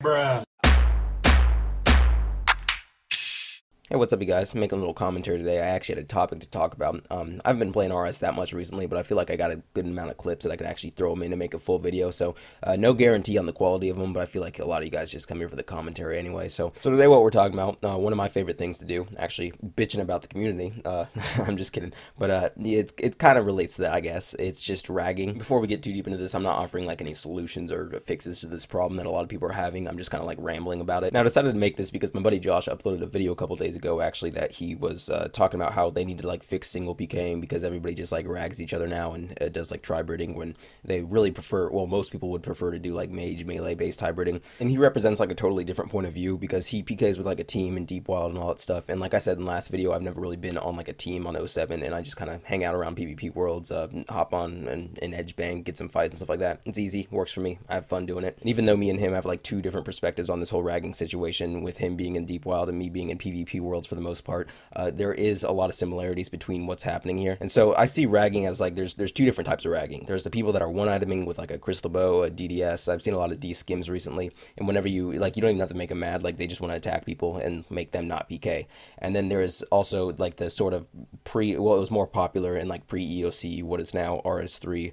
Bruh. Hey, what's up, you guys? Making a little commentary today. I actually had a topic to talk about. I've been playing RS that much recently, but I feel like I got a good amount of clips that I can actually throw them in and make a full video. So, no guarantee on the quality of them, but I feel like a lot of you guys just come here for the commentary anyway. So today, what we're talking about, one of my favorite things to do, actually bitching about the community. I'm just kidding, but it kind of relates to that, I guess. It's just ragging. Before we get too deep into this, I'm not offering like any solutions or fixes to this problem that a lot of people are having. I'm just kind of like rambling about it. Now, I decided to make this because my buddy Josh uploaded a video a couple days ago actually that he was talking about how they need to like fix single PKing because everybody just like rags each other now and does like tribriding when they really prefer, well, most people would prefer to do like mage melee based hybriding. And he represents like a totally different point of view because he PKs with like a team in Deep Wild and all that stuff. And like I said in the last video, I've never really been on like a team on 07 and I just kind of hang out around PvP worlds, hop on and edge bang, get some fights and stuff like that. It's easy, works for me. I have fun doing it. And even though me and him have like two different perspectives on this whole ragging situation, with him being in Deep Wild and me being in PvP worlds for the most part, there is a lot of similarities between what's happening here. And so I see ragging as like there's two different types of ragging. There's the people that are one-iteming with like a crystal bow, a DDS. I've seen a lot of D skims recently, and whenever you like, you don't even have to make them mad. Like they just want to attack people and make them not PK. And then there's also like the sort of it was more popular in like pre-EOC, what is now RS3,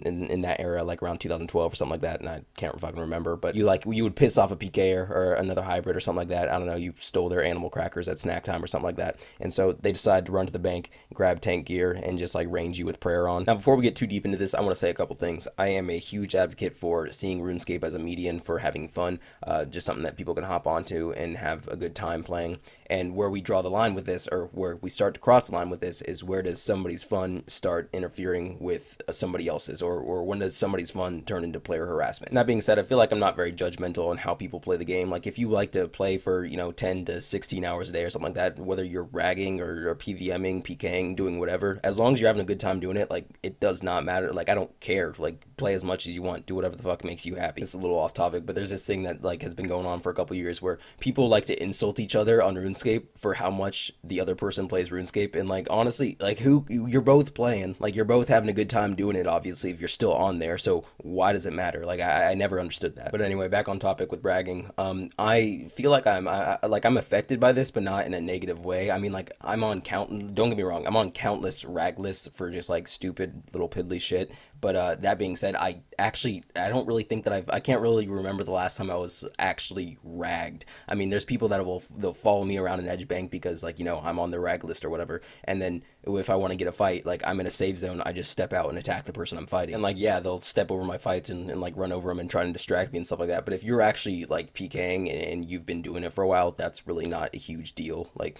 in that era, like around 2012 or something like that, and I can't fucking remember, but you would piss off a PK or another hybrid or something like that. I don't know, you stole their animal crackers at snack time or something like that, and so they decide to run to the bank, grab tank gear, and just like range you with prayer on. Now, before we get too deep into this, I want to say a couple things. I am a huge advocate for seeing RuneScape as a median for having fun, just something that people can hop onto and have a good time playing. And where we draw the line with this, or where we start to cross the line with this, is where does somebody's fun start interfering with somebody else's, or when does somebody's fun turn into player harassment? And that being said, I feel like I'm not very judgmental on how people play the game. Like if you like to play for 10 to 16 hours a day or something like that, whether you're ragging or PVMing, PKing, doing whatever, as long as you're having a good time doing it, like it does not matter. Like I don't care. Like play as much as you want, do whatever the fuck makes you happy. It's a little off topic, but there's this thing that like has been going on for a couple years where people like to insult each other on RuneScape for how much the other person plays RuneScape. And like honestly, like you're both playing, like you're both having a good time doing it, obviously, if you're still on there, so why does it matter? Like I never understood that. But anyway, back on topic with bragging. I feel like I'm affected by this, but not in a negative way. I mean, like I'm on don't get me wrong, I'm on countless rag lists for just like stupid little piddly shit. But that being said, I don't really think that I can't really remember the last time I was actually ragged. I mean, there's people that they'll follow me around an edge bank because like, I'm on the rag list or whatever. And then if I want to get a fight, like I'm in a save zone, I just step out and attack the person I'm fighting. And like, yeah, they'll step over my fights and like run over them and try to distract me and stuff like that. But if you're actually like PKing and you've been doing it for a while, that's really not a huge deal. Like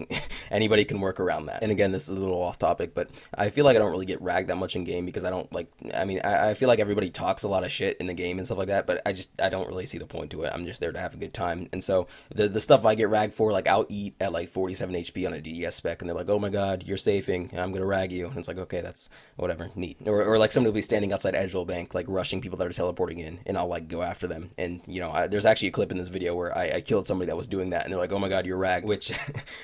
anybody can work around that. And again, this is a little off topic, but I feel like I don't really get ragged that much in game because I don't like, I mean, I feel like everybody talks a lot of shit in the game and stuff like that, but I don't really see the point to it. I'm just there to have a good time. And so the stuff I get ragged for, like I'll eat at like 47 HP on a DDS spec and they're like, oh my god, you're safing and I'm gonna rag you. And it's like, okay, that's whatever, neat. Or like somebody will be standing outside Edgeville Bank like rushing people that are teleporting in and I'll like go after them. And there's actually a clip in this video where I killed somebody that was doing that and they're like, oh my god, you're rag. Which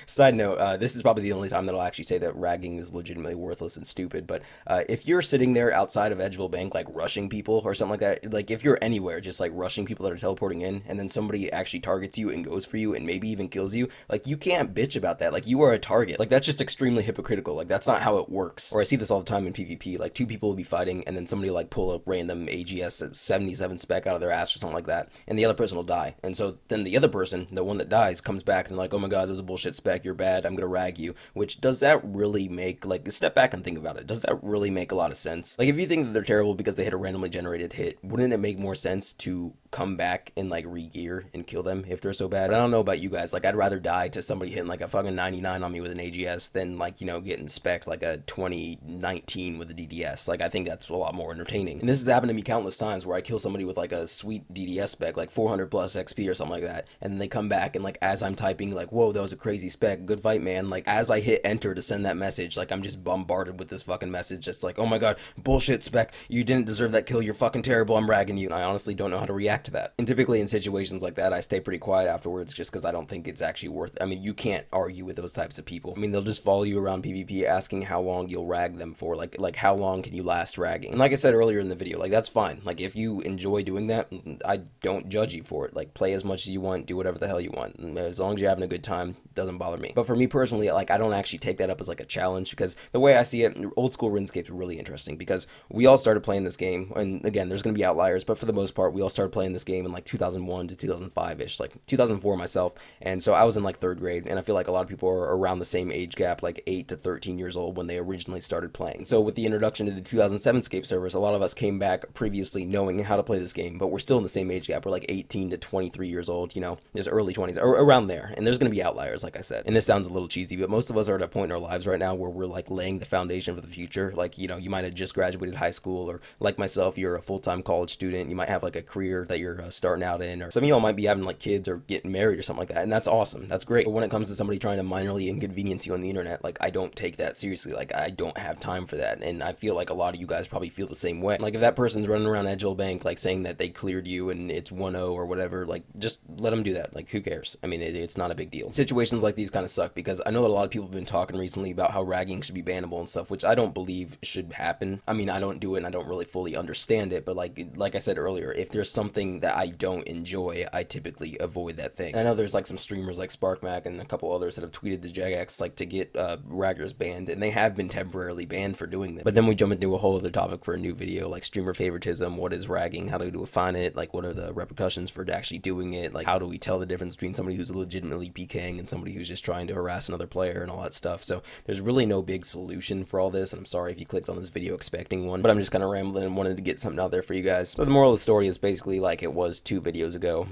side note, this is probably the only time that I'll actually say that ragging is legitimately worthless and stupid. But if you're sitting there outside of Edgeville Bank like rushing people or something like that, like if you're anywhere just like rushing people that are teleporting in and then somebody actually targets you and goes for you and maybe even kills you, like you can't bitch about that. Like you are a target. Like that's just extremely hypocritical. Like that's not how it works. Or I see this all the time in PvP. Like two people will be fighting and then somebody will like pull a random AGS 77 spec out of their ass or something like that and the other person will die. And so then the other person, the one that dies, comes back and like, oh my god, there's a bullshit spec, you're bad, I'm gonna rag you. Which, does that really make, like, step back and think about it, does that really make a lot of sense? Like if you think that they're terrible because they hit a randomly generated hit, wouldn't it make more sense to come back and like re-gear and kill them if they're so bad? I don't know about you guys, like I'd rather die to somebody hitting like a fucking 99 on me with an AGS than like getting spec'd like a 2019 with a DDS. Like I think that's a lot more entertaining. And this has happened to me countless times where I kill somebody with like a sweet DDS spec, like 400 plus XP or something like that, and then they come back and like as I'm typing like, whoa, that was a crazy spec, good fight man, like as I hit enter to send that message, like I'm just bombarded with this fucking message just like, oh my god, bullshit spec, you didn't deserve that kill, you're fucking terrible, I'm ragging you. And I honestly don't know how to react to that. And typically in situations like that, I stay pretty quiet afterwards just because I don't think it's actually worth it. I mean, you can't argue with those types of people. I mean, they'll just follow you around PvP asking how long you'll rag them for, like how long can you last ragging. And like I said earlier in the video, like that's fine. Like if you enjoy doing that, I don't judge you for it. Like play as much as you want, do whatever the hell you want. As long as you're having a good time, doesn't bother me. But for me personally, like I don't actually take that up as like a challenge, because the way I see it, old school RuneScape's really interesting because we all started playing this game, and again, there's going to be outliers, but for the most part, we all started playing this game in like 2001 to 2005-ish, like 2004 myself, and so I was in like third grade, and I feel like a lot of people are around the same age gap, like 8 to 13 years old when they originally started playing. So with the introduction to the 2007 Scape servers, a lot of us came back previously knowing how to play this game, but we're still in the same age gap. We're like 18 to 23 years old, you know, just early 20s, or around there, and there's going to be outliers, like I said. And this sounds a little cheesy, but most of us are at a point in our lives right now where we're like laying the foundation for the future. Like, you know, you might have just graduated high school, or like myself, you're a full-time college student. You might have like a career that you're starting out in, or some of y'all might be having like kids or getting married or something like that, and that's awesome. That's great. But when it comes to somebody trying to minorly inconvenience you on the internet, like I don't take that seriously. Like I don't have time for that, and I feel like a lot of you guys probably feel the same way. Like if that person's running around Edgel Bank like saying that they cleared you and it's 1-0 or whatever, like just let them do that. Like who cares? I mean, it's not a big deal. Situations like these kind of suck because I know that a lot of people have been talking recently about how ragging should be bannable and stuff, which I don't believe should happen. I mean, I don't do it and I don't really fully understand it, but like I said earlier, if there's something that I don't enjoy, I typically avoid that thing. And I know there's like some streamers like SparkMac and a couple others that have tweeted to Jagex like to get raggers banned, and they have been temporarily banned for doing this. But then we jump into a whole other topic for a new video, like streamer favoritism, what is ragging, how to define it, like what are the repercussions for actually doing it, like how do we tell the difference between somebody who's legitimately PKing and somebody who's just trying to harass another player and all that stuff. So there's really no big solution for all this, and I'm sorry if you clicked on this video expecting one, but I'm just kind of rambling and wanted to get something out there for you guys. So the moral of the story is basically like it was 2 videos ago.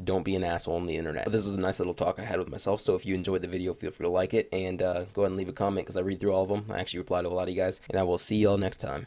Don't be an asshole on the internet. But this was a nice little talk I had with myself, so if you enjoyed the video, feel free to like it, and go ahead and leave a comment because I read through all of them. I actually reply to a lot of you guys, and I will see y'all next time.